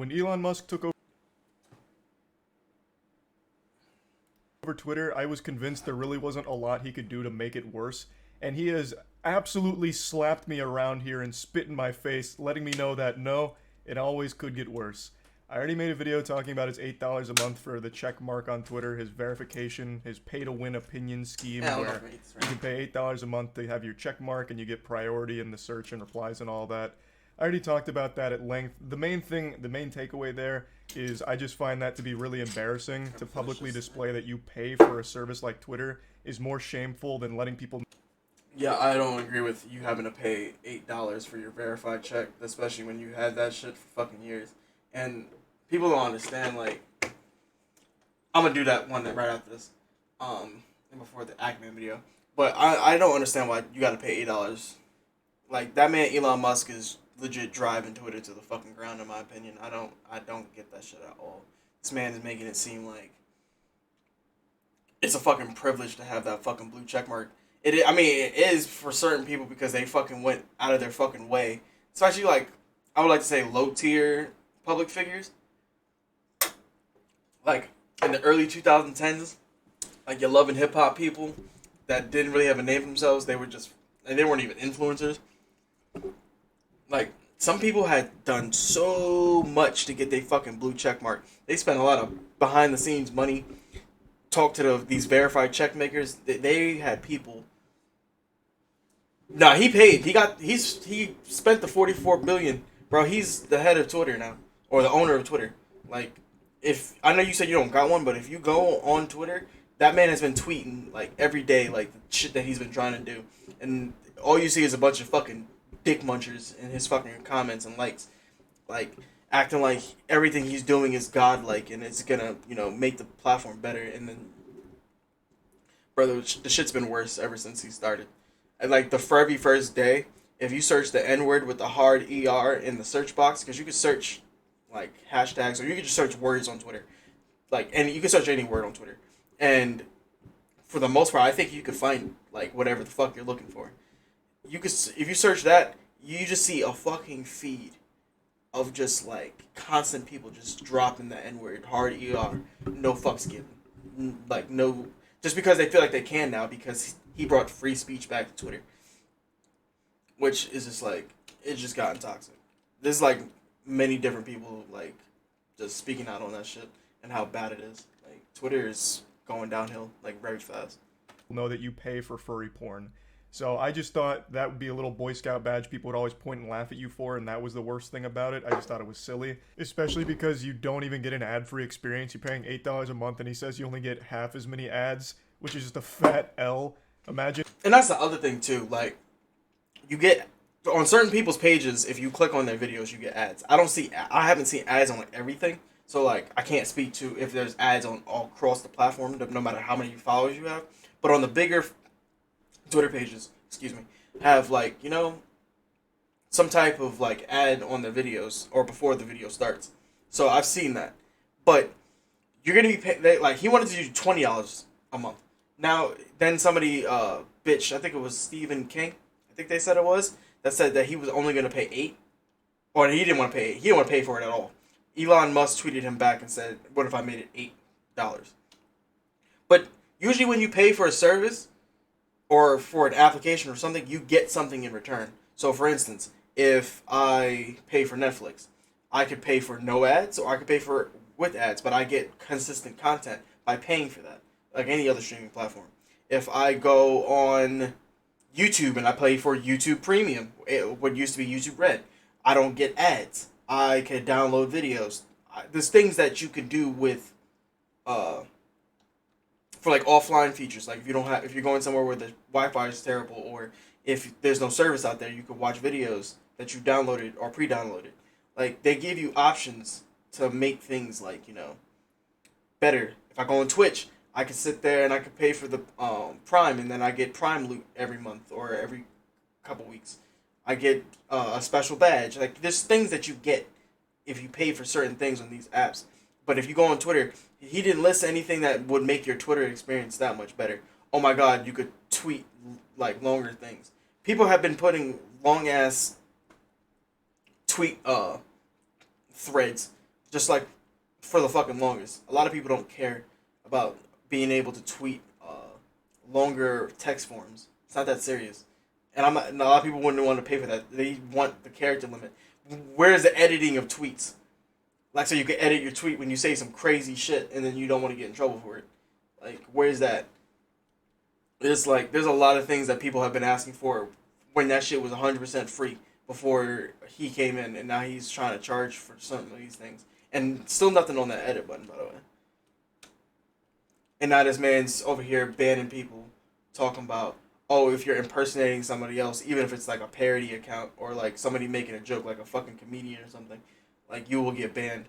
When Elon Musk took over Twitter, I was convinced there really wasn't a lot he could do to make it worse, and he has absolutely slapped me around here and spit in my face, letting me know that no, it always could get worse. I already made a video talking about his $8 a month for the check mark on Twitter, his verification, his pay-to-win opinion scheme, where you can pay $8 a month to have your check mark and you get priority in the search and replies and all that. I already talked about that at length. The main takeaway there is I just find that to be really embarrassing. To publicly display that you pay for a service like Twitter is more shameful than letting people. Yeah, I don't agree with you having to pay $8 for your verified check, especially when you had that shit for fucking years. And people don't understand, like, I'm gonna do that one right after this, before the Ackman video. But I don't understand why you gotta pay $8. Like, that man Elon Musk is legit driving Twitter to the fucking ground, in my opinion. I don't get that shit at all. This man is making it seem like it's a fucking privilege to have that fucking blue check mark. It is for certain people because they fucking went out of their fucking way. Especially, like, I would like to say low-tier public figures. Like, in the early 2010s, like your Love and Hip Hop people that didn't really have a name for themselves, they weren't even influencers. Like, some people had done so much to get their fucking blue check mark. They spent a lot of behind-the-scenes money, talked to these verified check makers. They had people. Nah, he paid. He spent the $44 billion. Bro, he's the head of Twitter now, or the owner of Twitter. Like, if I know you said you don't got one, but if you go on Twitter, that man has been tweeting like every day, like the shit that he's been trying to do, and all you see is a bunch of fucking dick munchers in his fucking comments and likes, like acting like everything he's doing is godlike and it's gonna, make the platform better. And then, brother, the shit's been worse ever since he started. And like the very first day, if you search the N-word with the hard ER in the search box, because you could search like hashtags or you could just search words on Twitter, like, and you can search any word on Twitter, and for the most part, I think you could find like whatever the fuck you're looking for. If you search that, you just see a fucking feed of just like constant people just dropping the N-word, hard ER, no fucks given, like no, just because they feel like they can now because he brought free speech back to Twitter, which is just like, it's just gotten toxic. There's like many different people like just speaking out on that shit and how bad it is. Like, Twitter is going downhill like very fast. Know that you pay for furry porn. So I just thought that would be a little Boy Scout badge people would always point and laugh at you for, and that was the worst thing about it. I just thought it was silly, especially because you don't even get an ad-free experience. You're paying $8 a month, and he says you only get half as many ads, which is just a fat L. Imagine. And that's the other thing too. Like, you get on certain people's pages, if you click on their videos, you get ads. I haven't seen ads on like everything, so like I can't speak to if there's ads on all across the platform, no matter how many followers you have. But on the bigger Twitter pages, have like, some type of like ad on the videos or before the video starts. So I've seen that. But you're gonna be like, he wanted to do $20 a month. Now then somebody bitch, I think it was Stephen King, I think they said it was, that said that he was only gonna pay $8. Or he didn't want to pay $8. He didn't want to pay for it at all. Elon Musk tweeted him back and said, what if I made it $8? But usually when you pay for a service or for an application or something, you get something in return. So for instance, if I pay for Netflix, I could pay for no ads or I could pay for with ads, but I get consistent content by paying for that, like any other streaming platform. If I go on YouTube and I pay for YouTube Premium, what used to be YouTube Red, I don't get ads. I could download videos. There's things that you could do with for like offline features, like if you're going somewhere where the Wi-Fi is terrible, or if there's no service out there, you could watch videos that you downloaded or pre-downloaded. Like, they give you options to make things like, better. If I go on Twitch, I could sit there and I could pay for the Prime, and then I get Prime loot every month or every couple weeks. I get a special badge. Like, there's things that you get if you pay for certain things on these apps. But if you go on Twitter, he didn't list anything that would make your Twitter experience that much better. Oh my god, you could tweet like longer things. People have been putting long ass tweet threads just like for the fucking longest. A lot of people don't care about being able to tweet longer text forms. It's not that serious. And a lot of people wouldn't want to pay for that. They want the character limit. Where's the editing of tweets? Like, so you can edit your tweet when you say some crazy shit and then you don't want to get in trouble for it. Like, where's that? There's a lot of things that people have been asking for when that shit was 100% free before he came in, and now he's trying to charge for some of these things. And still nothing on that edit button, by the way. And now this man's over here banning people, talking about, oh, if you're impersonating somebody else, even if it's like a parody account or like somebody making a joke, like a fucking comedian or something, like you will get banned.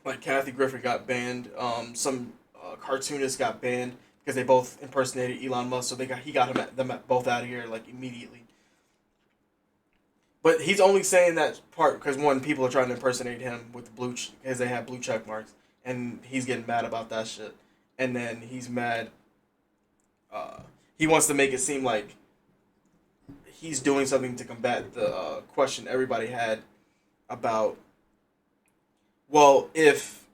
Like Kathy Griffin got banned. Some cartoonists got banned because they both impersonated Elon Musk, so he got them both out of here like immediately. But he's only saying that part because one, people are trying to impersonate him with because they have blue check marks, and he's getting mad about that shit. And then he's mad. He wants to make it seem like he's doing something to combat the question everybody had about, well, if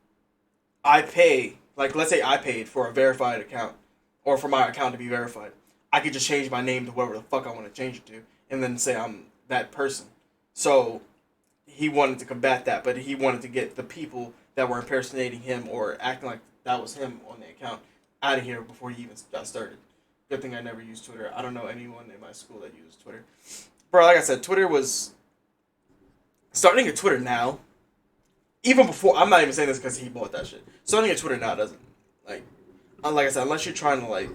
I pay, like, let's say I paid for a verified account, or for my account to be verified, I could just change my name to whatever the fuck I want to change it to, and then say I'm that person. So he wanted to combat that, but he wanted to get the people that were impersonating him or acting like that was him on the account out of here before he even got started. Good thing I never used Twitter. I don't know anyone in my school that used Twitter. Bro, like I said, Twitter was... Starting a Twitter now, even before... I'm not even saying this because he bought that shit. Starting a Twitter now doesn't... Like I said, unless you're trying to, like,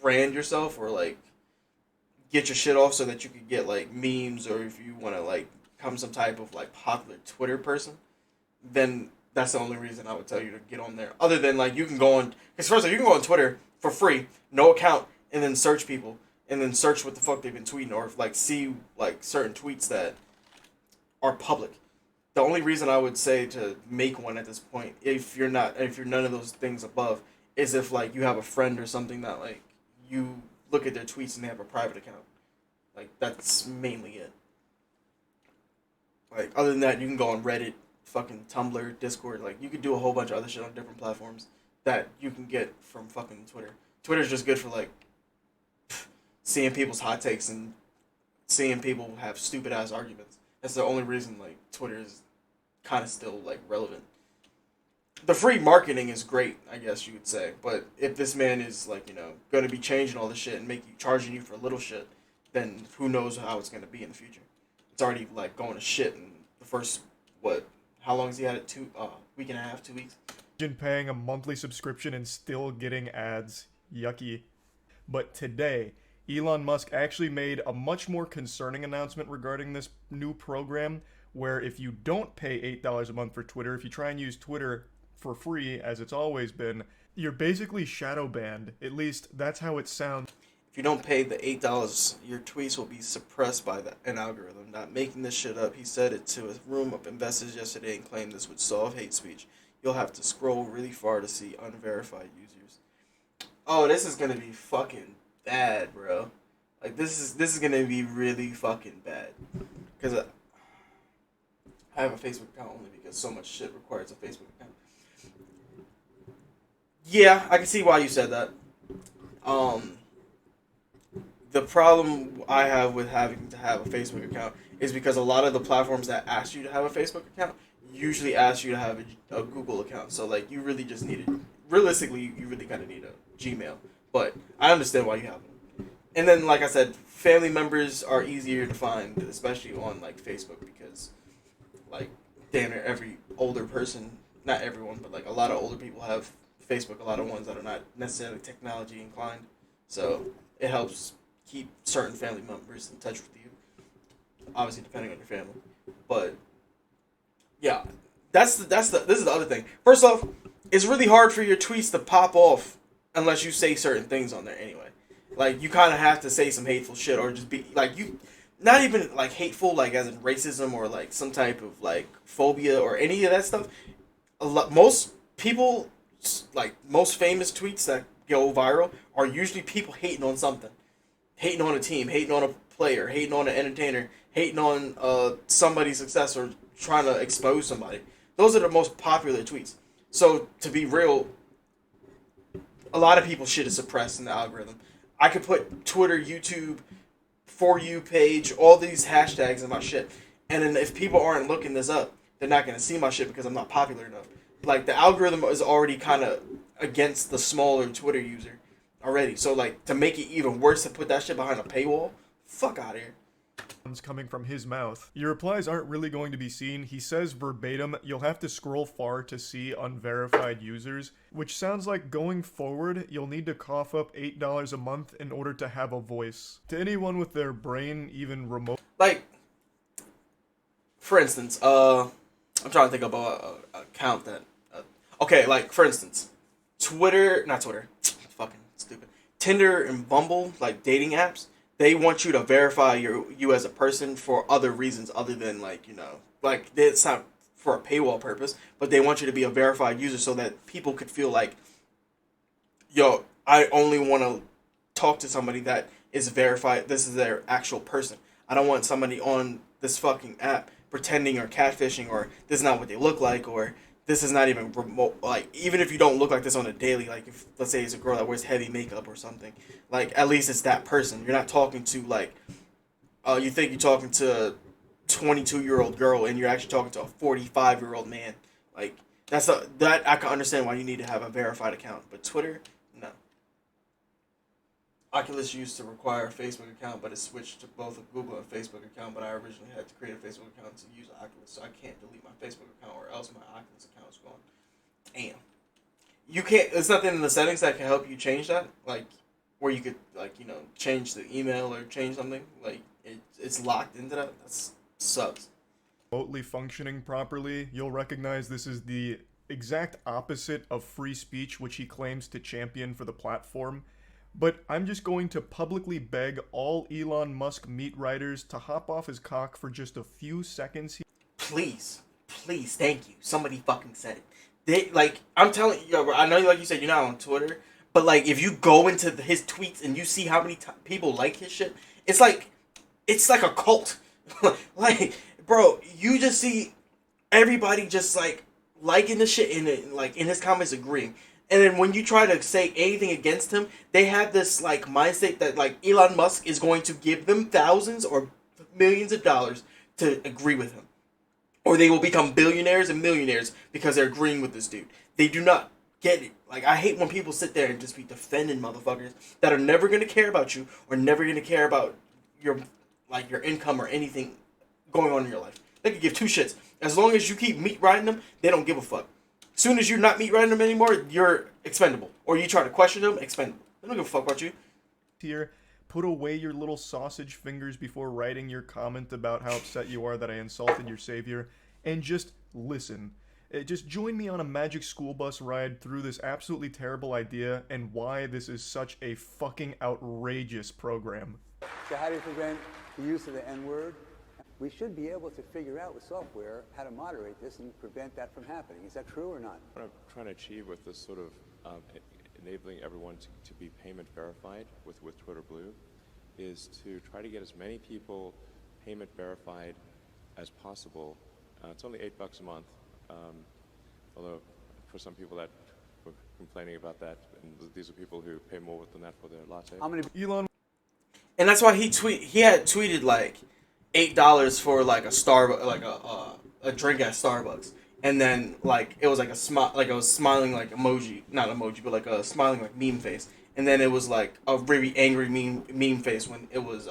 brand yourself or, like, get your shit off so that you could get, like, memes, or if you want to, like, become some type of, like, popular Twitter person, then that's the only reason I would tell you to get on there. Other than, like, you can go on... Because first of all, you can go on Twitter for free, no account, and then search people, and then search what the fuck they've been tweeting, or like see like certain tweets that are public. The only reason I would say to make one at this point, if you're none of those things above, is if like you have a friend or something that like you look at their tweets and they have a private account. Like that's mainly it. Like other than that, you can go on Reddit, fucking Tumblr, Discord. Like you could do a whole bunch of other shit on different platforms that you can get from fucking Twitter. Twitter's just good for like seeing people's hot takes and seeing people have stupid ass arguments. That's the only reason like Twitter is kind of still like relevant. The free marketing is great, I guess you could say, but if this man is like, you know, going to be changing all this shit and charging you for little shit, then who knows how it's going to be in the future. It's already like going to shit in the first how long has he had it? Week and a half, 2 weeks. Imagine paying a monthly subscription and still getting ads. Yucky. But today, Elon Musk actually made a much more concerning announcement regarding this new program, where if you don't pay $8 a month for Twitter, if you try and use Twitter for free, as it's always been, you're basically shadow banned. At least, that's how it sounds. If you don't pay the $8, your tweets will be suppressed by an algorithm. Not making this shit up, he said it to a room of investors yesterday and claimed this would solve hate speech. You'll have to scroll really far to see unverified users. Oh, this is gonna be fucking bad, bro. Like this is gonna be really fucking bad. Cause I have a Facebook account only because so much shit requires a Facebook account. Yeah, I can see why you said that. The problem I have with having to have a Facebook account is because a lot of the platforms that ask you to have a Facebook account usually ask you to have a Google account. So like you really just need it. Realistically, you really kind of need a Gmail. But I understand why you have them. And then, like I said, family members are easier to find, especially on like Facebook, because like damn near every older person, not everyone, but like a lot of older people have Facebook. A lot of ones that are not necessarily technology inclined. So it helps keep certain family members in touch with you. Obviously, depending on your family. But yeah, this is the other thing. First off, it's really hard for your tweets to pop off unless you say certain things on there anyway. Like, you kind of have to say some hateful shit or just be, like, you... Not even, like, hateful, like, as in racism or, like, some type of, like, phobia or any of that stuff. Most people, like, most famous tweets that go viral are usually people hating on something. Hating on a team, hating on a player, hating on an entertainer, hating on somebody's success or trying to expose somebody. Those are the most popular tweets. So to be real, a lot of people's shit is suppressed in the algorithm. I could put Twitter, YouTube, For You page, all these hashtags in my shit. And then if people aren't looking this up, they're not going to see my shit because I'm not popular enough. Like, the algorithm is already kind of against the smaller Twitter user already. So, like, to make it even worse to put that shit behind a paywall, fuck out of here. Coming from his mouth. Your replies aren't really going to be seen. He says verbatim, you'll have to scroll far to see unverified users, which sounds like going forward, you'll need to cough up $8 a month in order to have a voice. To anyone with their brain even remote... Like, for instance, I'm trying to think about a account that... okay, like, for instance, not Twitter, fucking stupid. Tinder and Bumble, like, dating apps, they want you to verify you as a person for other reasons other than, like, you know, like, it's not for a paywall purpose, but they want you to be a verified user so that people could feel like, yo, I only want to talk to somebody that is verified, this is their actual person. I don't want somebody on this fucking app pretending or catfishing, or this is not what they look like, or this is not even remote. Like, even if you don't look like this on a daily, like, if, let's say it's a girl that wears heavy makeup or something, like, at least it's that person. You're not talking to, like, you think you're talking to a 22-year-old girl and you're actually talking to a 45-year-old man. Like, that I can understand why you need to have a verified account. But Twitter, no. Oculus used to require a Facebook account, but it switched to both a Google and Facebook account, but I originally had to create a Facebook account to use Oculus, so I can't delete my Facebook account or else my Oculus account is gone. Damn. You can't, there's nothing in the settings that can help you change that? Like, where you could, like, you know, change the email or change something? Like, it's locked into that? That sucks. Remotely functioning properly, you'll recognize this is the exact opposite of free speech, which he claims to champion for the platform. But I'm just going to publicly beg all Elon Musk meat riders to hop off his cock for just a few seconds here. Please, thank you. Somebody fucking said it. They, like, I'm telling you, I know, like you said, you're not on Twitter, but, like, if you go into his tweets and you see how many people like his shit, it's like a cult. Like, bro, you just see everybody just, like, liking the shit and, like, in his comments agreeing. And then when you try to say anything against him, they have this, like, mindset that, like, Elon Musk is going to give them thousands or millions of dollars to agree with him. Or they will become billionaires and millionaires because they're agreeing with this dude. They do not get it. Like, I hate when people sit there and just be defending motherfuckers that are never going to care about you or never going to care about your, like, your income or anything going on in your life. They could give two shits. As long as you keep meat riding them, they don't give a fuck. Soon as you're not meat riding them anymore, you're expendable. Or you try to question them, expendable. They don't give a fuck about you. Here, put away your little sausage fingers before writing your comment about how upset you are that I insulted your savior, and just listen. Just join me on a magic school bus ride through this absolutely terrible idea and why this is such a fucking outrageous program. So how do you prevent the use of the N-word? We should be able to figure out with software how to moderate this and prevent that from happening. Is that true or not? What I'm trying to achieve with this sort of enabling everyone to be payment verified with Twitter Blue is to try to get as many people payment verified as possible. It's only $8 a month, although for some people that were complaining about that, and these are people who pay more than that for their latte. How many? Elon. And that's why he had tweeted, like, $8 for, like, a drink at Starbucks, and then, like, it was like a smiling, like, emoji, not emoji, but like a smiling, like, meme face, and then it was like a really angry meme face when it was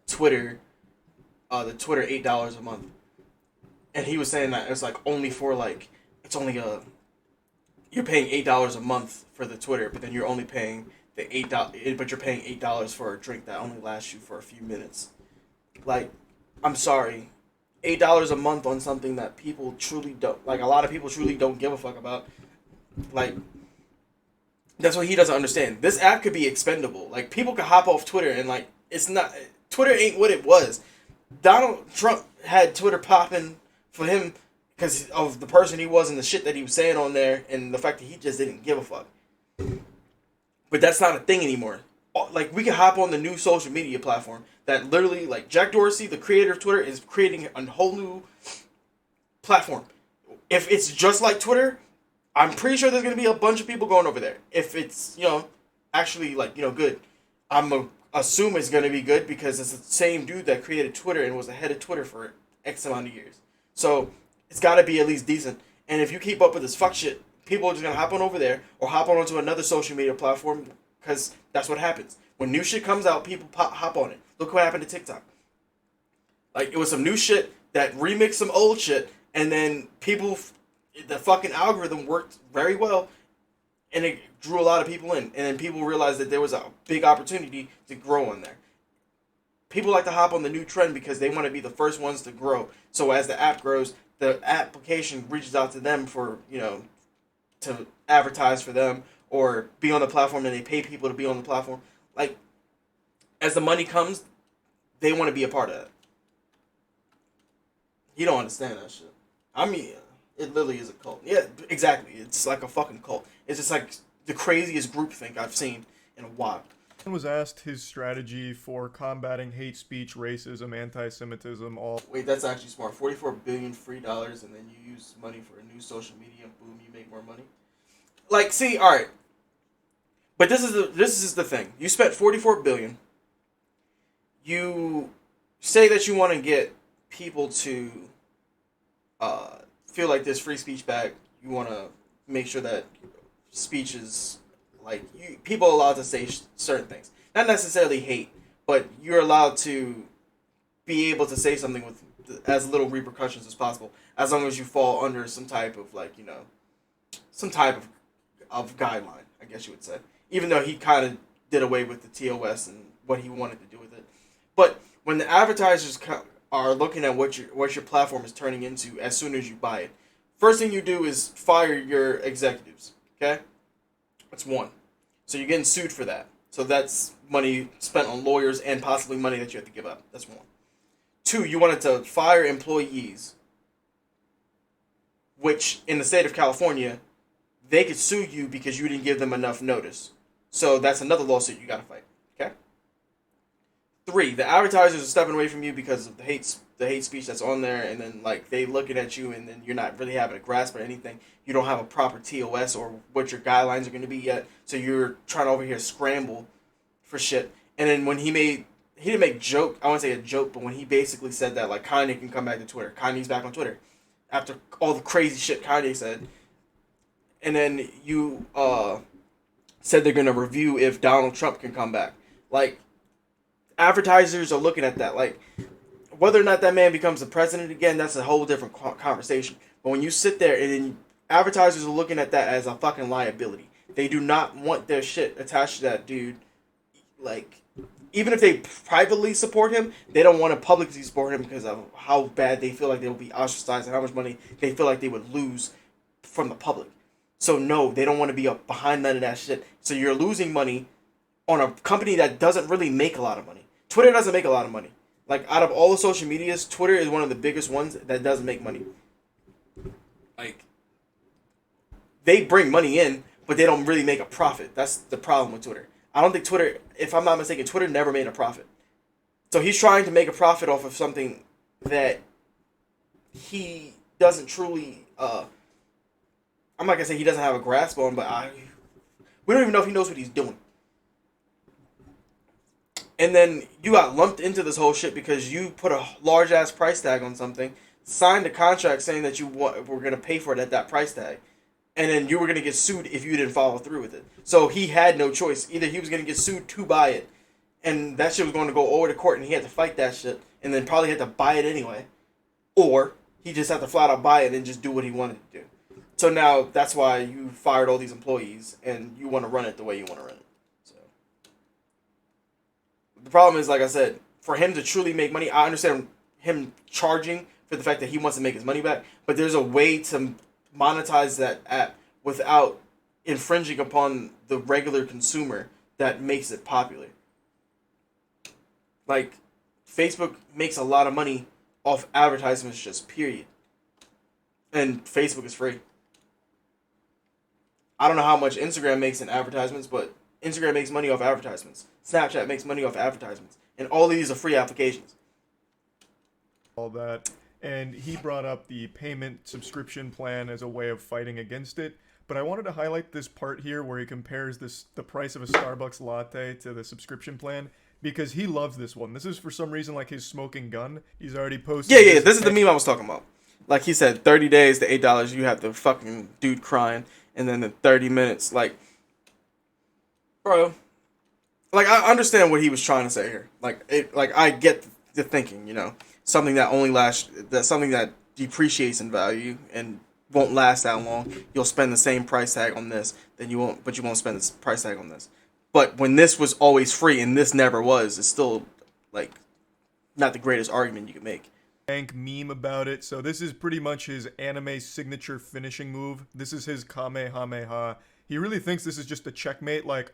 Twitter, the Twitter $8 a month, and he was saying that it's like only for, like, it's only you're paying $8 a month for the Twitter, but then you're only paying the $8, but you're paying $8 for a drink that only lasts you for a few minutes. Like, I'm sorry, $8 a month on something that people truly don't, like, a lot of people truly don't give a fuck about. Like, that's what he doesn't understand. This app could be expendable. Like, people could hop off Twitter and, like, it's not, Twitter ain't what it was. Donald Trump had Twitter popping for him because of the person he was and the shit that he was saying on there and the fact that he just didn't give a fuck. But that's not a thing anymore. Like, we can hop on the new social media platform that literally, like, Jack Dorsey, the creator of Twitter, is creating a whole new platform. If it's just like Twitter, I'm pretty sure there's gonna be a bunch of people going over there. If it's actually like good, assume it's gonna be good because it's the same dude that created Twitter and was the head of Twitter for X amount of years. So it's got to be at least decent. And if you keep up with this fuck shit, people are just gonna hop on over there or hop on onto another social media platform because that's what happens. When new shit comes out, people hop on it. Look what happened to TikTok. Like, it was some new shit that remixed some old shit, and then the fucking algorithm worked very well, and it drew a lot of people in. And then people realized that there was a big opportunity to grow on there. People like to hop on the new trend because they want to be the first ones to grow. So as the app grows, the application reaches out to them for, to advertise for them or be on the platform, and they pay people to be on the platform. Like, as the money comes, they want to be a part of it. You don't understand that shit. I mean, it literally is a cult. Yeah, exactly. It's like a fucking cult. It's just like the craziest groupthink I've seen in a while. Was asked his strategy for combating hate speech, racism, anti-Semitism, all. Wait, that's actually smart. 44 billion free dollars, and then you use money for a new social media, and boom, you make more money. Like, see, all right. But this is the thing. You spent 44 billion. You say that you want to get people to feel like there's free speech back. You want to make sure that speech is like people are allowed to say certain things, not necessarily hate, but you're allowed to be able to say something with as little repercussions as possible, as long as you fall under some type of some type of guideline, I guess you would say. Even though he kind of did away with the TOS and what he wanted to do with it, but when the advertisers are looking at what your platform is turning into as soon as you buy it, first thing you do is fire your executives. Okay, that's one. So you're getting sued for that. So that's money spent on lawyers and possibly money that you have to give up. That's one. Two, you wanted to fire employees, which in the state of California, they could sue you because you didn't give them enough notice. So that's another lawsuit you got to fight. Okay. Three, the advertisers are stepping away from you because of the hate speech that's on there, and then like they looking at you, and then you're not really having a grasp or anything. You don't have a proper TOS or what your guidelines are going to be yet, so you're trying to over here scramble for shit. And then when he didn't make joke, I won't say a joke, but when he basically said that like Kanye can come back to Twitter, Kanye's back on Twitter after all the crazy shit Kanye said, and then you said they're going to review if Donald Trump can come back, like. Advertisers are looking at that. Like, whether or not that man becomes the president again, that's a whole different conversation. But when you sit there and then advertisers are looking at that as a fucking liability. They do not want their shit attached to that dude. Like, even if they privately support him, they don't want to publicly support him because of how bad they feel like they will be ostracized and how much money they feel like they would lose from the public. So no, they don't want to be up behind none of that shit. So you're losing money on a company that doesn't really make a lot of money. Twitter doesn't make a lot of money. Like, out of all the social medias, Twitter is one of the biggest ones that doesn't make money. Like, they bring money in, but they don't really make a profit. That's the problem with Twitter. I don't think Twitter, if I'm not mistaken, Twitter never made a profit. So he's trying to make a profit off of something that he doesn't truly, I'm not going to say he doesn't have a grasp on, but we don't even know if he knows what he's doing. And then you got lumped into this whole shit because you put a large ass price tag on something, signed a contract saying that you were going to pay for it at that price tag, and then you were going to get sued if you didn't follow through with it. So he had no choice. Either he was going to get sued to buy it, and that shit was going to go over to court, and he had to fight that shit, and then probably had to buy it anyway, or he just had to flat out buy it and just do what he wanted to do. So now that's why you fired all these employees, and you want to run it the way you want to run it. The problem is, like I said, for him to truly make money, I understand him charging for the fact that he wants to make his money back, but there's a way to monetize that app without infringing upon the regular consumer that makes it popular. Like, Facebook makes a lot of money off advertisements, just period. And Facebook is free. I don't know how much Instagram makes in advertisements, but Instagram makes money off advertisements. Snapchat makes money off advertisements. And all of these are free applications. All that. and he brought up the payment subscription plan as a way of fighting against it. But I wanted to highlight this part here where he compares the price of a Starbucks latte to the subscription plan, because he loves this one. This is for some reason like his smoking gun. He's already posted. Yeah, this is the meme I was talking about. Like he said, 30 days to $8, you have the fucking dude crying, and then the 30 minutes, like, bro, like I understand what he was trying to say here. Like I get the thinking, you know, something that depreciates in value and won't last that long. You'll spend the same price tag on this, then you won't spend this price tag on this. But when this was always free and this never was, it's still like not the greatest argument you could make. Bank meme about it. So this is pretty much his anime signature finishing move. This is his Kamehameha. He really thinks this is just a checkmate, like,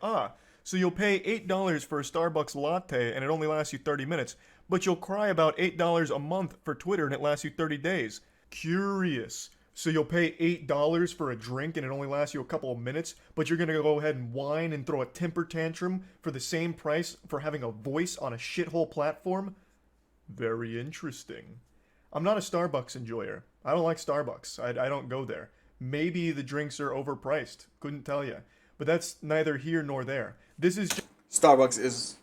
so you'll pay $8 for a Starbucks latte and it only lasts you 30 minutes, but you'll cry about $8 a month for Twitter and it lasts you 30 days. Curious. So you'll pay $8 for a drink and it only lasts you a couple of minutes, but you're gonna go ahead and whine and throw a temper tantrum for the same price for having a voice on a shithole platform? Very interesting. I'm not a Starbucks enjoyer. I don't like Starbucks. I don't go there. Maybe the drinks are overpriced. Couldn't tell you. But that's neither here nor there. This is Starbucks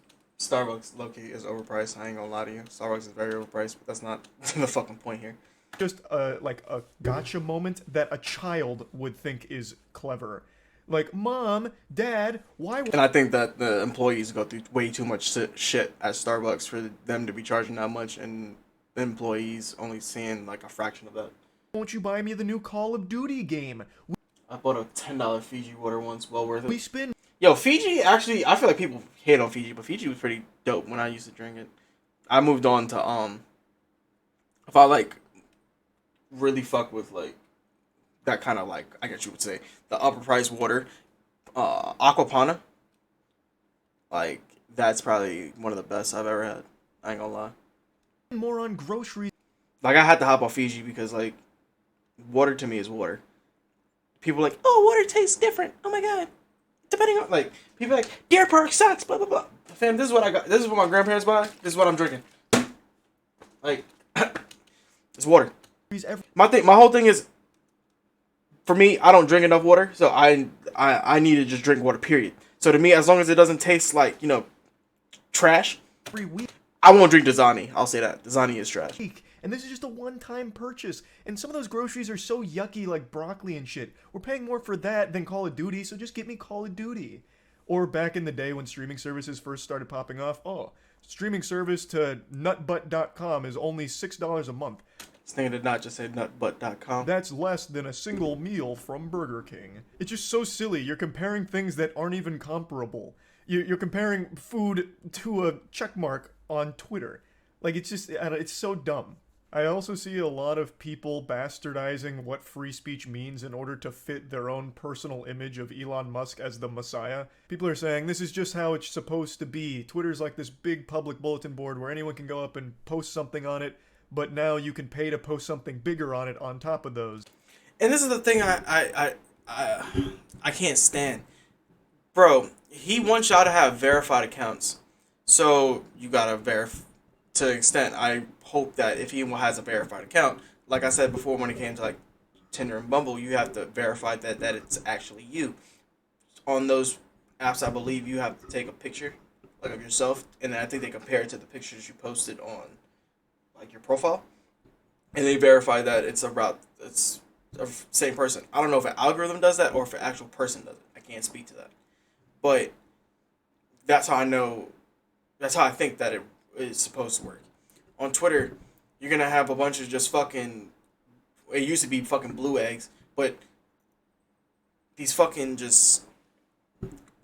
low-key is overpriced. I ain't gonna lie to you. Starbucks is very overpriced, but that's not the fucking point here. just like a gotcha moment that a child would think is clever. Like, Mom, Dad, why... And I think that the employees go through way too much shit at Starbucks for them to be charging that much, and the employees only seeing like a fraction of that. Won't you buy me the new Call of Duty game? I bought a $10 Fiji water once, well worth it. We spin... Yo, Fiji, actually, I feel like people hate on Fiji, but Fiji was pretty dope when I used to drink it. I moved on to, if I, like, really fuck with, like, that kind of, like, I guess you would say, the upper price water, Aquapana, like, that's probably one of the best I've ever had. I ain't gonna lie. More on groceries. Like, I had to hop off Fiji because, like, water to me is water. People are like, oh, water tastes different. Oh, my God. Depending on, like, people are like, Deer Park sucks, blah, blah, blah. Fam, this is what I got. This is what my grandparents buy. This is what I'm drinking. Like, it's water. My whole thing is, for me, I don't drink enough water, so I need to just drink water, period. So to me, as long as it doesn't taste like, you know, trash, I won't drink Dasani. I'll say that. Dasani is trash. And this is just a one-time purchase. And some of those groceries are so yucky, like broccoli and shit. We're paying more for that than Call of Duty, so just get me Call of Duty. Or back in the day when streaming services first started popping off, oh, streaming service to nutbutt.com is only $6 a month. This thing did not just say nutbutt.com. That's less than a single meal from Burger King. It's just so silly. You're comparing things that aren't even comparable. You're comparing food to a checkmark on Twitter. Like, it's just, it's so dumb. I also see a lot of people bastardizing what free speech means in order to fit their own personal image of Elon Musk as the Messiah. People are saying this is just how it's supposed to be. Twitter's like this big public bulletin board where anyone can go up and post something on it, but now you can pay to post something bigger on it on top of those. And this is the thing I can't stand. Bro, he wants y'all to have verified accounts. So you gotta verify. To an extent, I hope that if he has a verified account, like I said before, when it came to like Tinder and Bumble, you have to verify that it's actually you. On those apps, I believe you have to take a picture like of yourself, and then I think they compare it to the pictures you posted on like your profile, and they verify that it's the same person. I don't know if an algorithm does that or if an actual person does it. I can't speak to that, but that's how I know. That's how I think that it's supposed to work. On Twitter, you're gonna have a bunch of just fucking, it used to be fucking blue eggs, but these fucking just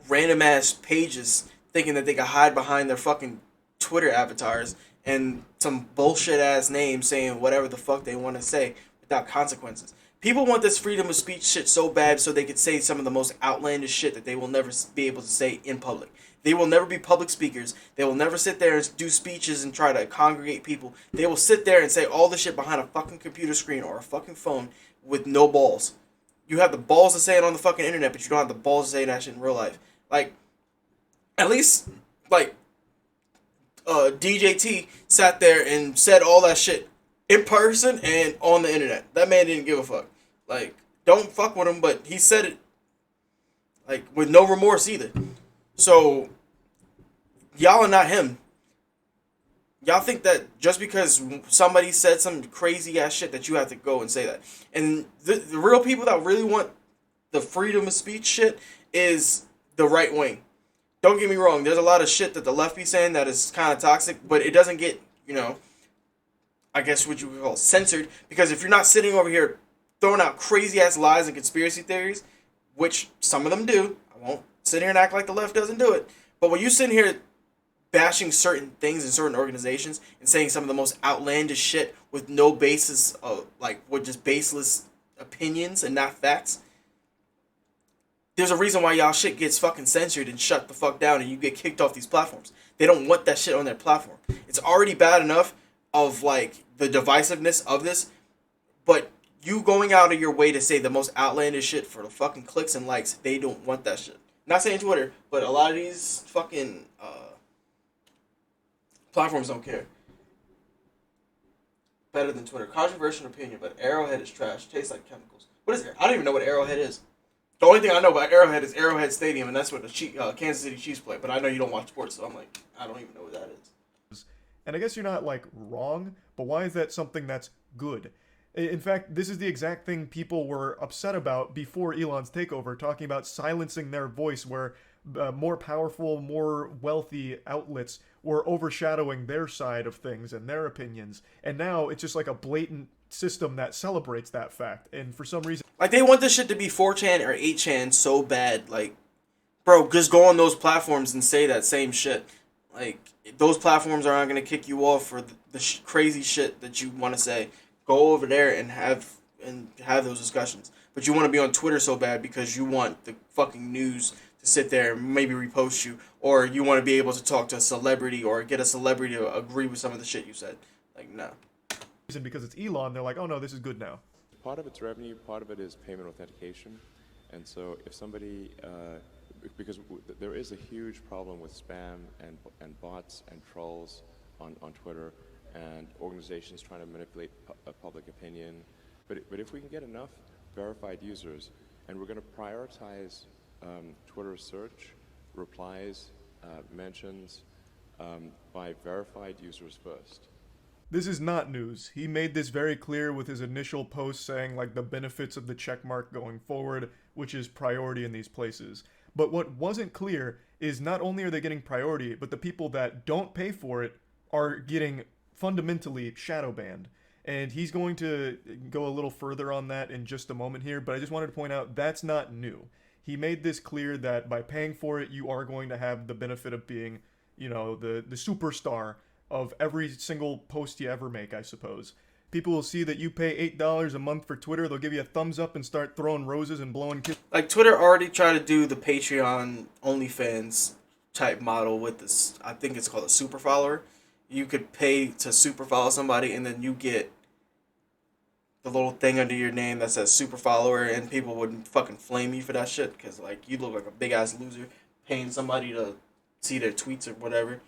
random ass pages thinking that they can hide behind their fucking Twitter avatars and some bullshit ass name saying whatever the fuck they want to say without consequences. People want this freedom of speech shit so bad so they could say some of the most outlandish shit that they will never be able to say in public. They will never be public speakers. They will never sit there and do speeches and try to congregate people. They will sit there and say all the shit behind a fucking computer screen or a fucking phone with no balls. You have the balls to say it on the fucking internet, but you don't have the balls to say that shit in real life. Like, at least, like, DJT sat there and said all that shit in person and on the internet. That man didn't give a fuck. Like, don't fuck with him, but he said it like with no remorse either. So y'all are not him. Y'all think that just because somebody said some crazy ass shit that you have to go and say that. And the real people that really want the freedom of speech shit is the right wing. Don't get me wrong, there's a lot of shit that the left be saying that is kind of toxic, but it doesn't get, I guess what you would call censored, because if you're not sitting over here throwing out crazy ass lies and conspiracy theories, which some of them do, I won't sit here and act like the left doesn't do it, but when you sit here bashing certain things in certain organizations and saying some of the most outlandish shit with no basis of, like, with just baseless opinions and not facts, there's a reason why y'all shit gets fucking censored and shut the fuck down and you get kicked off these platforms. They don't want that shit on their platform. It's already bad enough of, like, the divisiveness of this, but you going out of your way to say the most outlandish shit for the fucking clicks and likes, they don't want that shit. Not saying Twitter, but a lot of these fucking platforms don't care. Better than Twitter. Controversial opinion, but Arrowhead is trash. Tastes like chemicals. What is it? I don't even know what Arrowhead is. The only thing I know about Arrowhead is Arrowhead Stadium, and that's where the Kansas City Chiefs play. But I know you don't watch sports, so I'm like, I don't even know what that is. And I guess you're not, like, wrong, but why is that something that's good? In fact, this is the exact thing people were upset about before Elon's takeover, talking about silencing their voice, where more powerful, more wealthy outlets were overshadowing their side of things and their opinions. And now it's just like a blatant system that celebrates that fact. And for some reason... Like, they want this shit to be 4chan or 8chan so bad. Like, bro, just go on those platforms and say that same shit. Like, those platforms are not going to kick you off for the crazy shit that you want to say. Go over there and have those discussions. But you want to be on Twitter so bad because you want the fucking news to sit there and maybe repost you, or you want to be able to talk to a celebrity or get a celebrity to agree with some of the shit you said. Like, no. Because it's Elon, they're like, oh no, this is good now. Part of it's revenue, part of it is payment authentication. And so if somebody, because there is a huge problem with spam and bots and trolls on Twitter, and organizations trying to manipulate public opinion. But if we can get enough verified users, and we're going to prioritize Twitter search, replies, mentions by verified users first. This is not news. He made this very clear with his initial post saying, like, the benefits of the checkmark going forward, which is priority in these places. But what wasn't clear is not only are they getting priority, but the people that don't pay for it are getting fundamentally shadow banned. And he's going to go a little further on that in just a moment here, but I just wanted to point out that's not new. He made this clear that by paying for it, you are going to have the benefit of being, the superstar of every single post you ever make, I suppose. People will see that you pay $8 a month for Twitter, they'll give you a thumbs up and start throwing roses and blowing kisses. Like, Twitter already tried to do the Patreon OnlyFans type model with this, I think it's called a super follower. You could pay to super follow somebody, and then you get the little thing under your name that says super follower, and people would fucking flame you for that shit, because, like, you look like a big ass loser paying somebody to see their tweets or whatever.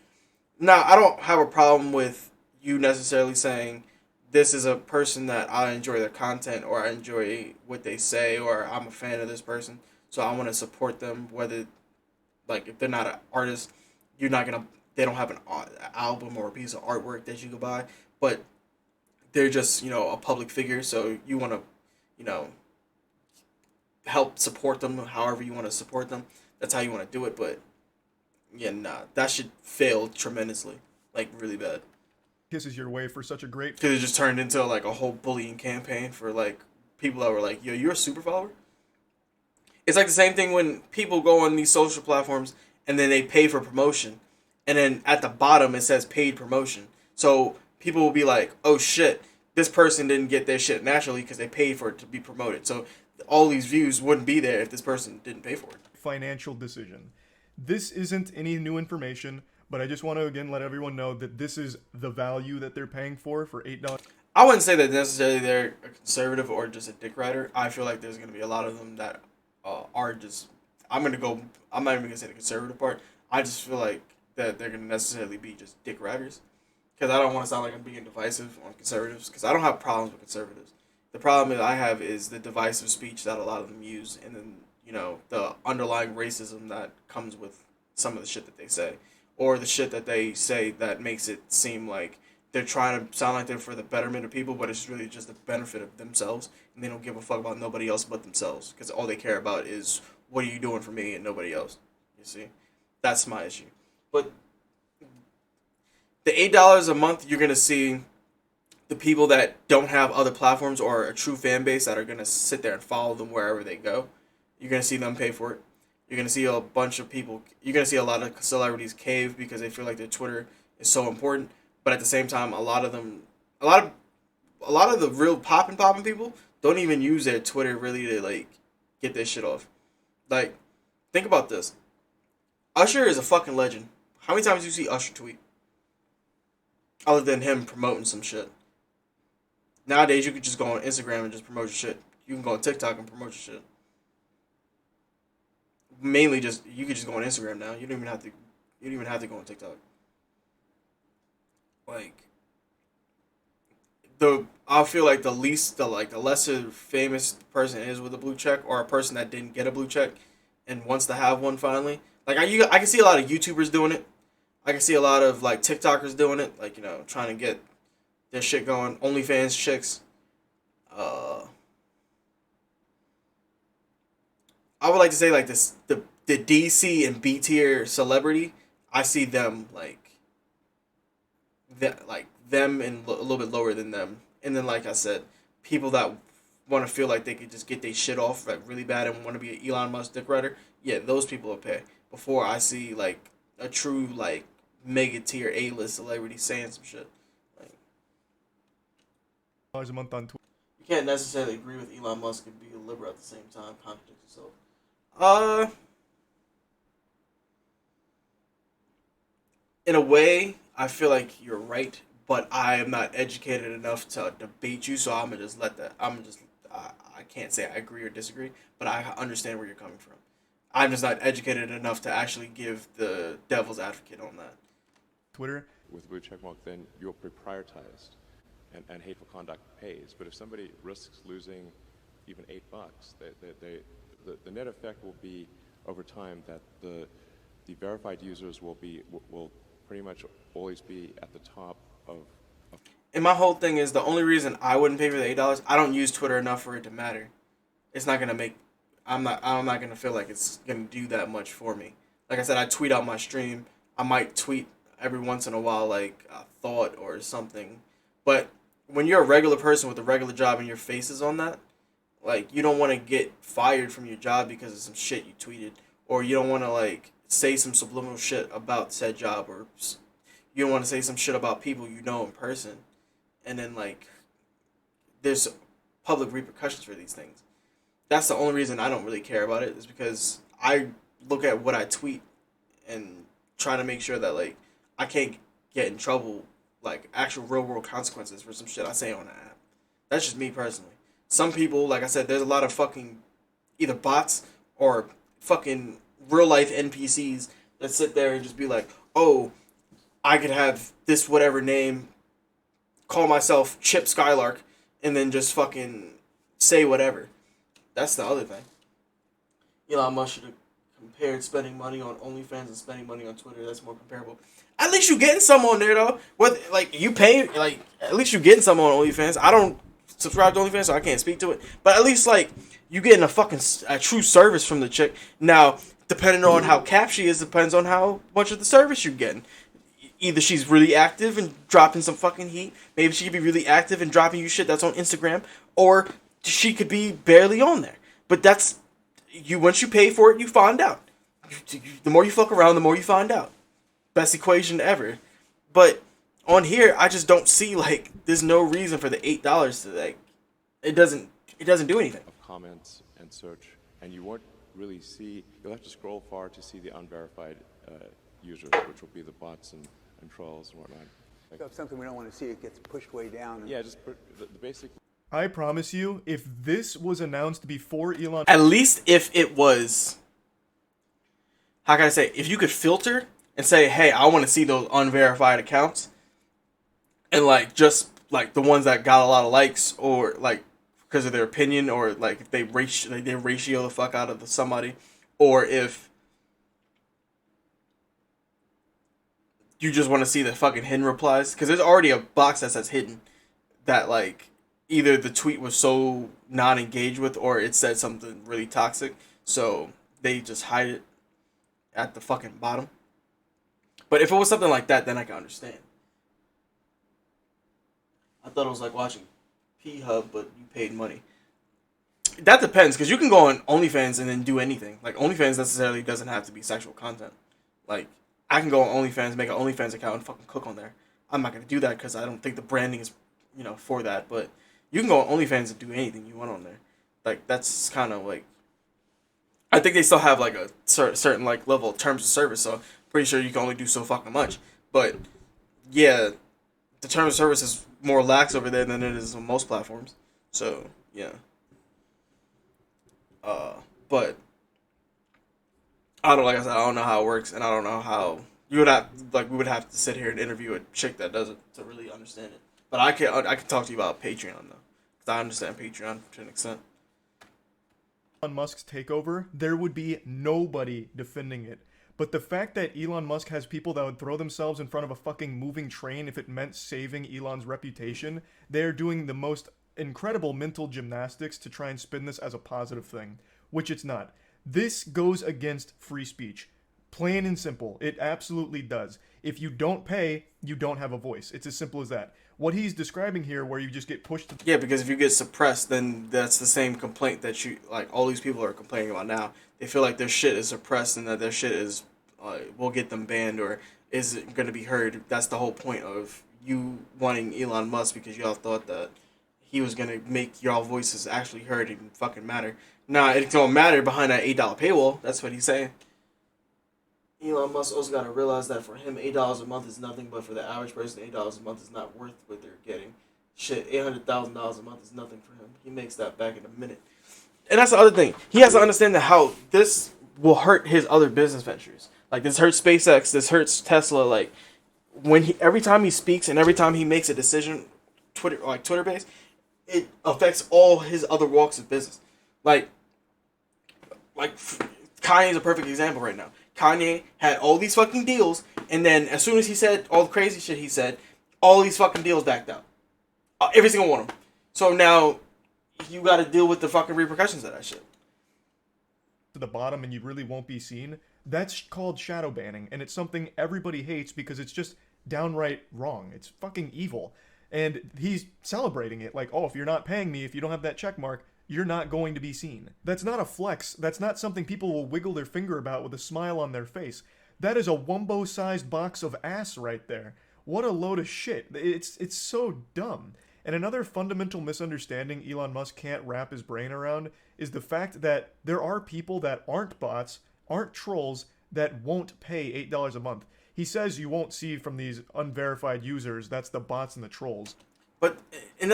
Now, I don't have a problem with you necessarily saying this is a person that I enjoy their content, or I enjoy what they say, or I'm a fan of this person, so I want to support them. Whether, like, if they're not an artist, they don't have an album or a piece of artwork that you could buy, but they're just, a public figure, so you want to, help support them however you want to support them. That's how you want to do it, but yeah, nah, that should fail tremendously, like, really bad. Kisses your way for such a great... Because it just turned into, like, a whole bullying campaign for, like, people that were like, yo, you're a super follower? It's like the same thing when people go on these social platforms and then they pay for promotion, and then at the bottom it says paid promotion. So people will be like, oh shit, this person didn't get their shit naturally because they paid for it to be promoted. So all these views wouldn't be there if this person didn't pay for it. Financial decision. This isn't any new information, but I just want to again let everyone know that this is the value that they're paying for $8. I wouldn't say that necessarily they're a conservative or just a dick rider. I feel like there's going to be a lot of them that are just... I'm not even going to say the conservative part. I just feel like that they're going to necessarily be just dick riders. because I don't want to sound like I'm being divisive on conservatives, because I don't have problems with conservatives. The problem that I have is the divisive speech that a lot of them use, and then, you know, the underlying racism that comes with some of the shit that they say, or the shit that they say that makes it seem like they're trying to sound like they're for the betterment of people, but it's really just the benefit of themselves, and they don't give a fuck about nobody else but themselves, because all they care about is what are you doing for me and nobody else. You see, that's my issue. But the $8 a month, you're gonna see the people that don't have other platforms or a true fan base that are gonna sit there and follow them wherever they go. You're gonna see them pay for it. You're gonna see a bunch of people. You're gonna see a lot of celebrities cave because they feel like their Twitter is so important. But at the same time, a lot of the real poppin' people don't even use their Twitter really to like get their shit off. Like, think about this. Usher is a fucking legend. How many times do you see Usher tweet? Other than him promoting some shit. Nowadays, you could just go on Instagram and just promote your shit. You can go on TikTok and promote your shit. Mainly, you could just go on Instagram now. You don't even have to. You don't even have to go on TikTok. Like, I feel like the lesser famous person is with a blue check, or a person that didn't get a blue check and wants to have one finally. Like, I can see a lot of YouTubers doing it. I can see a lot of like TikTokers doing it, like, you know, trying to get their shit going. OnlyFans chicks. I would like to say like this, the DC and B tier celebrity. I see them them and a little bit lower than them. And then, like I said, people that want to feel like they could just get their shit off like really bad and want to be an Elon Musk dick rider. Yeah, those people will pay. Before I see like a true like mega tier A-list celebrity saying some shit. Like, $8 a month on Twitter. you can't necessarily agree with Elon Musk and be a liberal at the same time. Contradict yourself. In a way, I feel like you're right, but I am not educated enough to debate you, so I'm gonna just let that. I can't say I agree or disagree, but I understand where you're coming from. I'm just not educated enough to actually give the devil's advocate on that. Twitter. With blue checkmark, then you're prioritized, and hateful conduct pays. But if somebody risks losing even $8, the net effect will be over time that the verified users will pretty much always be at the top of. And my whole thing is the only reason I wouldn't pay for the $8, I don't use Twitter enough for it to matter. It's not gonna make. I'm not gonna feel like it's gonna do that much for me. Like I said, I tweet out my stream. I might tweet every once in a while like a thought or something. But when you're a regular person with a regular job and your face is on that, like, you don't want to get fired from your job because of some shit you tweeted, or you don't want to like say some subliminal shit about said job, or you don't want to say some shit about people you know in person, and then like there's public repercussions for these things. That's the only reason I don't really care about it, is because I look at what I tweet and try to make sure that like I can't get in trouble, like actual real world consequences for some shit I say on the app. That's just me personally. Some people, like I said, there's a lot of fucking either bots or fucking real life NPCs that sit there and just be like, oh, I could have this whatever name, call myself Chip Skylark, and then just fucking say whatever. That's the other thing. Elon Musk should have compared spending money on OnlyFans and spending money on Twitter. That's more comparable. At least you getting some on there though. What, like, you pay, like, at least you getting some on OnlyFans. I don't subscribe to OnlyFans, so I can't speak to it. But at least like you getting a true service from the chick. Now, depending on how cap she is, depends on how much of the service you're getting. Either she's really active and dropping some fucking heat. Maybe she could be really active and dropping you shit that's on Instagram, or she could be barely on there. But that's you. Once you pay for it, you find out. The more you fuck around, the more you find out. Best equation ever. But on here, I just don't see like there's no reason for the $8 to like. It doesn't do anything. Of comments and search, and you won't really see. You'll have to scroll far to see the unverified users, which will be the bots and trolls and whatnot. So if something we don't want to see, it gets pushed way down. Yeah, just the basic. I promise you, if this was announced before Elon... At least if it was... How can I say? If you could filter and say, hey, I want to see those unverified accounts, and like just like the ones that got a lot of likes, or like because of their opinion, or like if they ratio the fuck out of somebody, or if you just want to see the fucking hidden replies, because there's already a box that says hidden, that like either the tweet was so non-engaged with, or it said something really toxic, so they just hide it at the fucking bottom. But if it was something like that, then I can understand. I thought it was like watching P-Hub, but you paid money. That depends, because you can go on OnlyFans and then do anything. Like, OnlyFans necessarily doesn't have to be sexual content. Like, I can go on OnlyFans, make an OnlyFans account, and fucking cook on there. I'm not going to do that because I don't think the branding is, for that. But you can go on OnlyFans and do anything you want on there. Like, that's kind of like... I think they still have, like, a certain, like, level of terms of service, so pretty sure you can only do so fucking much. But, yeah, the terms of service is more lax over there than it is on most platforms. So, yeah. But I don't, like I said, I don't know how it works, and I don't know how we would have to sit here and interview a chick that does it to really understand it. But I can talk to you about Patreon though, because I understand Patreon to an extent. Elon Musk's takeover, there would be nobody defending it. But the fact that Elon Musk has people that would throw themselves in front of a fucking moving train if it meant saving Elon's reputation, they're doing the most incredible mental gymnastics to try and spin this as a positive thing, which it's not. This goes against free speech. Plain and simple. It absolutely does. If you don't pay, you don't have a voice. It's as simple as that. What he's describing here, where you just get pushed... Yeah, because if you get suppressed, then that's the same complaint that all these people are complaining about now. They feel like their shit is suppressed and that their shit is, will get them banned or isn't going to be heard. That's the whole point of you wanting Elon Musk, because y'all thought that he was going to make y'all voices actually heard and fucking matter. Nah, it don't matter behind that $8 paywall. That's what he's saying. Elon Musk also got to realize that for him, $8 a month is nothing, but for the average person, $8 a month is not worth what they're getting. Shit, $800,000 a month is nothing for him. He makes that back in a minute. And that's the other thing. He has to understand that how this will hurt his other business ventures. Like, this hurts SpaceX, this hurts Tesla. Like, every time he speaks and every time he makes a decision, Twitter-based, it affects all his other walks of business. Like Kanye's a perfect example right now. Kanye had all these fucking deals, and then as soon as he said all the crazy shit he said, all these fucking deals backed out. Every single one of them. So now you got to deal with the fucking repercussions of that shit. To the bottom and you really won't be seen. That's called shadow banning, and it's something everybody hates because it's just downright wrong. It's fucking evil. And he's celebrating it like, oh, if you're not paying me, if you don't have that check mark, you're not going to be seen. That's not a flex. That's not something people will wiggle their finger about with a smile on their face. That is a Wumbo-sized box of ass right there. What a load of shit. It's so dumb. And another fundamental misunderstanding Elon Musk can't wrap his brain around is the fact that there are people that aren't bots, aren't trolls, that won't pay $8 a month. He says you won't see from these unverified users, that's the bots and the trolls. But, and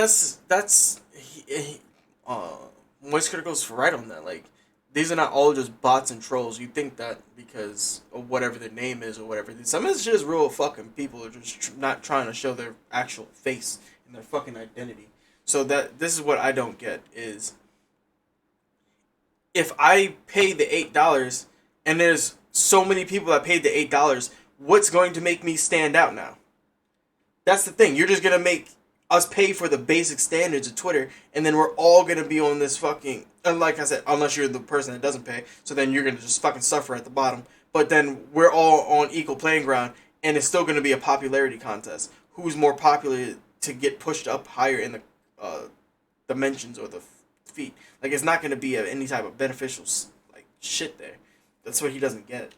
Moist Critical's right on that. Like, these are not all just bots and trolls. You think that because of whatever their name is or whatever. Some of this shit is real fucking people are just not trying to show their actual face and their fucking identity. So this is what I don't get is, if I pay the $8 and there's so many people that paid the $8, what's going to make me stand out now? That's the thing. You're just going to make us pay for the basic standards of Twitter, and then we're all going to be on this fucking... And like I said, unless you're the person that doesn't pay, so then you're going to just fucking suffer at the bottom. But then we're all on equal playing ground, and it's still going to be a popularity contest. Who's more popular to get pushed up higher in the dimensions or the feet? Like, it's not going to be any type of beneficial like shit there. That's what he doesn't get.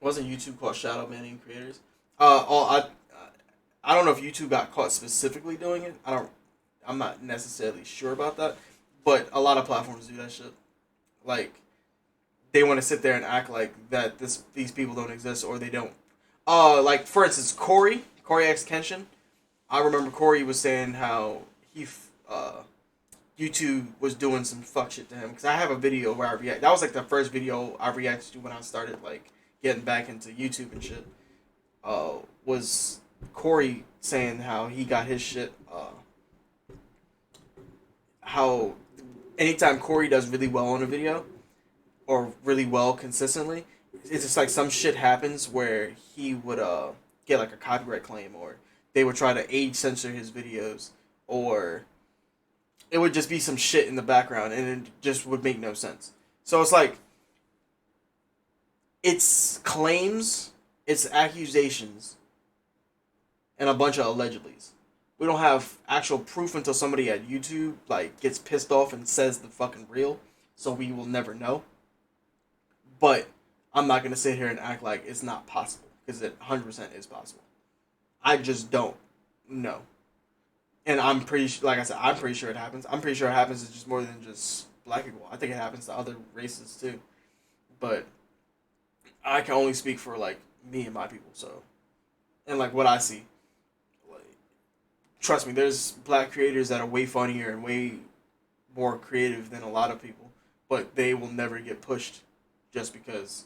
Wasn't YouTube called shadow banning creators? I don't know if YouTube got caught specifically doing it. I'm not necessarily sure about that, but a lot of platforms do that shit. Like, they want to sit there and act like that these people don't exist, or they don't. Like, for instance, Corey X Kenshin. I remember Corey was saying how YouTube was doing some fuck shit to him, because I have a video where I react. That was like the first video I reacted to when I started like getting back into YouTube and shit. was Corey saying how he got his shit. How anytime Corey does really well on a video or really well consistently, it's just like some shit happens where he would get like a copyright claim, or they would try to age censor his videos, or it would just be some shit in the background and it just would make no sense. So it's like, it's claims, it's accusations, and a bunch of allegedlys. We don't have actual proof until somebody at YouTube like gets pissed off and says the fucking real, so we will never know. But I'm not gonna sit here and act like it's not possible, because it 100% is possible. I just don't know. And I'm pretty, like I said, I'm pretty sure it happens. I'm pretty sure it happens to just more than just black people. I think it happens to other races too. But I can only speak for like me and my people, so, and like what I see. Like, trust me, there's black creators that are way funnier and way more creative than a lot of people, but they will never get pushed just because,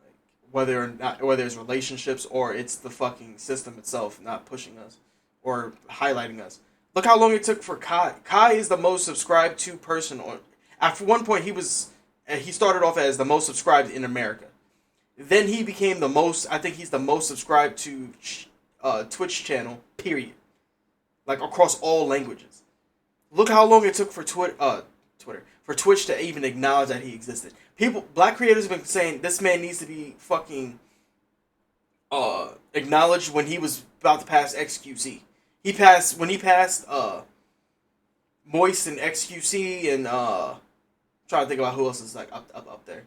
like, whether it's relationships or it's the fucking system itself not pushing us or highlighting us. Look how long it took for Kai. Kai is the most subscribed to person on. At one point, he started off as the most subscribed in America. Then he became the most. I think he's the most subscribed to Twitch channel. Period. Like across all languages. Look how long it took for for Twitch to even acknowledge that he existed. Black creators have been saying this man needs to be fucking acknowledged when he was about to pass XQC. He passed Moist and XQC and trying to think about who else is like up there.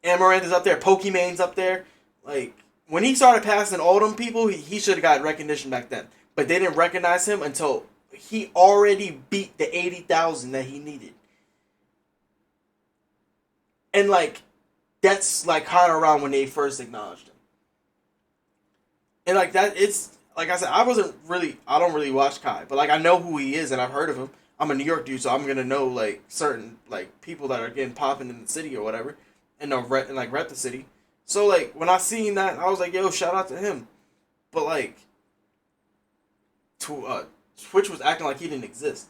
Amaranth is up there. Pokemon's up there. Like, when he started passing all them people, he should have got recognition back then. But they didn't recognize him until he already beat the 80,000 that he needed. And like, that's like kind of around when they first acknowledged him. And like that, it's like I said, I don't really watch Kai, but like I know who he is and I've heard of him. I'm a New York dude, so I'm gonna know like certain like people that are getting popping in the city or whatever, and rep the city. So like when I seen that, I was like, yo, shout out to him. But like, Twitch was acting like he didn't exist.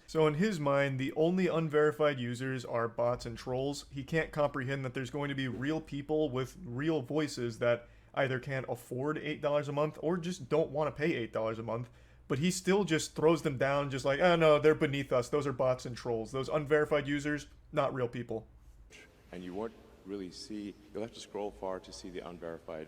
So in his mind, the only unverified users are bots and trolls. He can't comprehend that there's going to be real people with real voices that either can't afford $8 a month or just don't want to pay $8 a month. But he still just throws them down just like, oh no, they're beneath us. Those are bots and trolls. Those unverified users, not real people. And you won't really see, you'll have to scroll far to see the unverified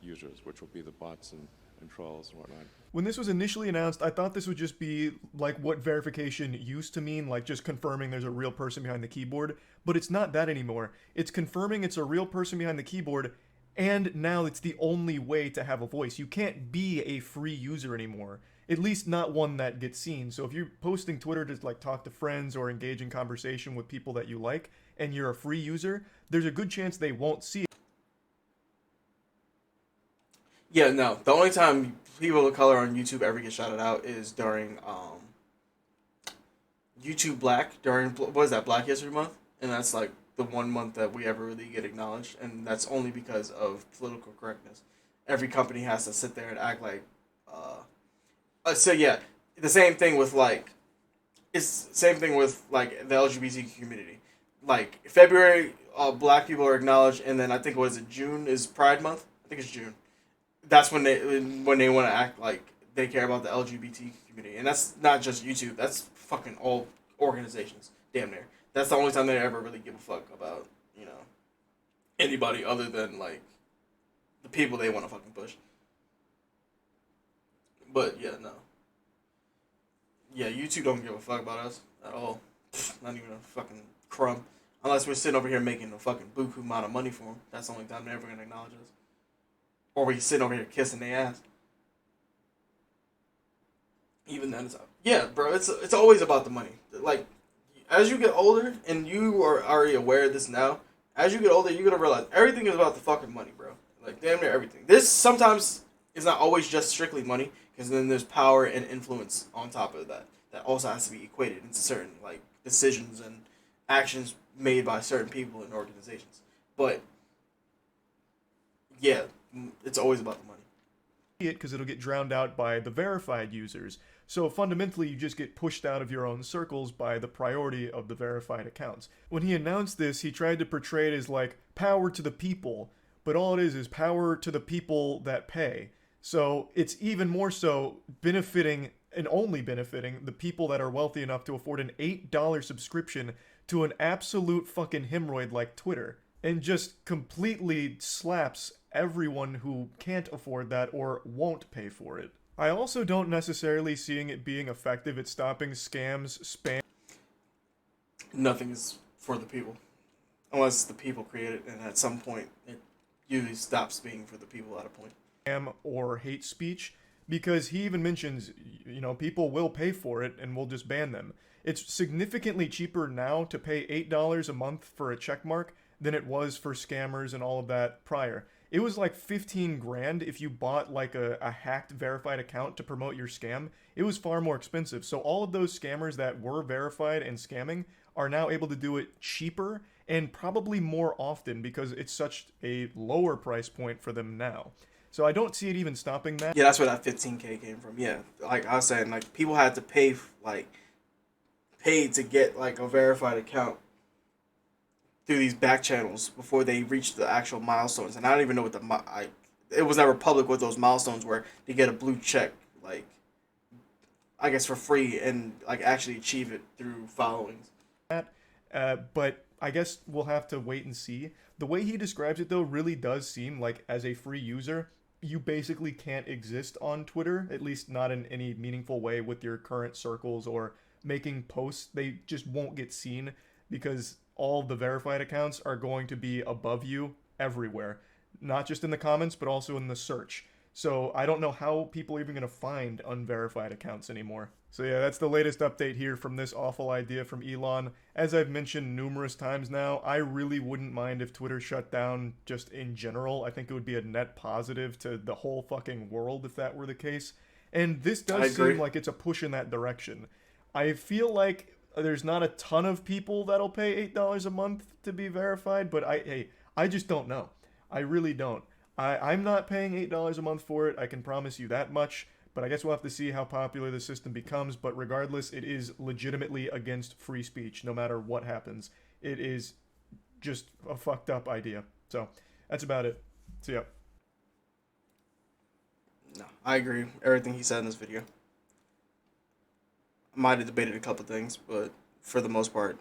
users, which will be the bots and trolls and whatnot. When this was initially announced, I thought this would just be like what verification used to mean, like just confirming there's a real person behind the keyboard, but it's not that anymore. It's confirming it's a real person behind the keyboard, and now it's the only way to have a voice. You can't be a free user anymore, at least not one that gets seen. So if you're posting Twitter to like talk to friends or engage in conversation with people that you like, and you're a free user, there's a good chance they won't see it. Yeah, no. The only time people of color on YouTube ever get shouted out is during YouTube Black, during, what is that, Black History Month? And that's like the one month that we ever really get acknowledged, and that's only because of political correctness. Every company has to sit there and act like, so yeah, the same thing with like, it's the same thing with like the LGBT community. Like February, Black people are acknowledged, and then I think June is Pride Month. I think it's June. That's when they want to act like they care about the LGBT community, and that's not just YouTube. That's fucking all organizations, damn near. That's the only time they ever really give a fuck about, you know, anybody other than like the people they want to fucking push. But yeah, no. Yeah, YouTube don't give a fuck about us at all. Not even a fucking crumb. Unless we're sitting over here making a fucking buku amount of money for them. That's the only time they're ever gonna acknowledge us. Or we sitting over here kissing their ass. Even then, it's yeah, bro. It's always about the money. Like, as you get older, and you are already aware of this now. As you get older, you're gonna realize everything is about the fucking money, bro. Like, damn near everything. This sometimes is not always just strictly money, because then there's power and influence on top of that. That also has to be equated into certain like decisions and actions made by certain people and organizations. But Yeah, it's always about the money. it because it'll get drowned out by the verified users. So fundamentally, you just get pushed out of your own circles by the priority of the verified accounts. When he announced this, he tried to portray it as like power to the people, but all it is power to the people that pay. So it's even more so benefiting and only benefiting the people that are wealthy enough to afford an $8 subscription to an absolute fucking hemorrhoid like Twitter, and just completely slaps everyone who can't afford that or won't pay for it. I also don't necessarily seeing it being effective at stopping scams, spam, Nothing is for the people, unless the people create it, and at some point it usually stops being for the people at a point. or hate speech, because he even mentions, you know, people will pay for it and we'll just ban them. It's significantly cheaper now to pay $8 a month for a check mark than it was for scammers and all of that prior. It was like 15 grand if you bought like a hacked verified account to promote your scam. It was far more expensive. So all of those scammers that were verified and scamming are now able to do it cheaper and probably more often because it's such a lower price point for them now. So I don't see it even stopping that. Yeah, that's where that 15K came from. Yeah, like I was saying, like people had to pay to get like a verified account through these back channels before they reached the actual milestones. And I don't even know what it was never public what those milestones were to get a blue check, like I guess for free, and like actually achieve it through followings. But I guess we'll have to wait and see. The way he describes it, though, really does seem like as a free user, you basically can't exist on Twitter, at least not in any meaningful way with your current circles or making posts. They just won't get seen because all the verified accounts are going to be above you everywhere, not just in the comments, but also in the search. So I don't know how people are even going to find unverified accounts anymore. So yeah, that's the latest update here from this awful idea from Elon. As I've mentioned numerous times now, I really wouldn't mind if Twitter shut down just in general. I think it would be a net positive to the whole fucking world if that were the case. And this does seem like it's a push in that direction. I feel like there's not a ton of people that'll pay $8 a month to be verified, but I just don't know. I really don't. I'm not paying $8 a month for it, I can promise you that much, but I guess we'll have to see how popular the system becomes, but regardless, it is legitimately against free speech, no matter what happens. It is just a fucked up idea. So, that's about it. See ya. No, I agree. Everything he said in this video. I might have debated a couple things, but for the most part,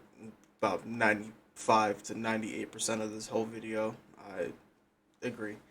about 95 to 98% of this whole video, I agree.